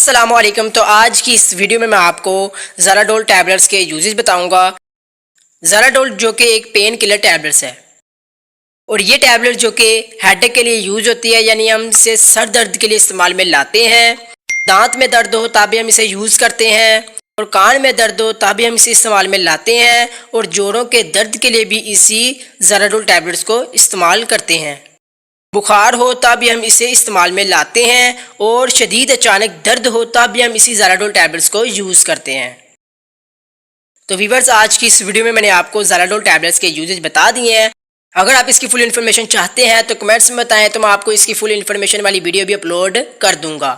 अस्सलामुअलैकुम। तो आज की इस वीडियो में मैं आपको ज़राडोल टैबलेट्स के यूजेस बताऊंगा। ज़राडोल जो कि एक पेन किलर टैबलेट्स है और ये टैबलेट जो कि हेडेक के लिए यूज होती है, यानी हम इसे सर दर्द के लिए इस्तेमाल में लाते हैं। दांत में दर्द हो तभी हम इसे यूज़ करते हैं और कान में दर्द हो तभी हम इसे इस्तेमाल में लाते हैं और जोड़ों के दर्द के लिए भी इसी ज़राडोल टैबलेट्स को इस्तेमाल करते हैं। बुखार हो तब भी हम इसे इस्तेमाल में लाते हैं और शदीद अचानक दर्द हो तब भी हम इसी ज़राडोल टैबलेट्स को यूज़ करते हैं। तो वीवर्स, आज की इस वीडियो में मैंने आपको ज़राडोल टैबलेट्स के यूजेज बता दिए हैं। अगर आप इसकी फुल इन्फॉर्मेशन चाहते हैं तो कमेंट्स में बताएं, तो मैं आपको इसकी फुल इन्फॉर्मेशन वाली वीडियो भी अपलोड कर दूंगा।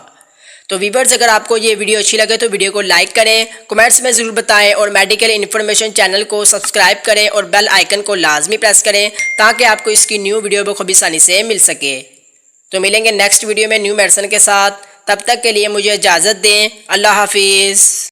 तो वीवर्स, अगर आपको ये वीडियो अच्छी लगे तो वीडियो को लाइक करें, कमेंट्स में ज़रूर बताएं और मेडिकल इन्फॉर्मेशन चैनल को सब्सक्राइब करें और बेल आइकन को लाजमी प्रेस करें ताकि आपको इसकी न्यू वीडियो बखूबी आसानी से मिल सके। तो मिलेंगे नेक्स्ट वीडियो में न्यू मेडिसिन के साथ। तब तक के लिए मुझे इजाज़त दें। अल्लाह हाफिज़।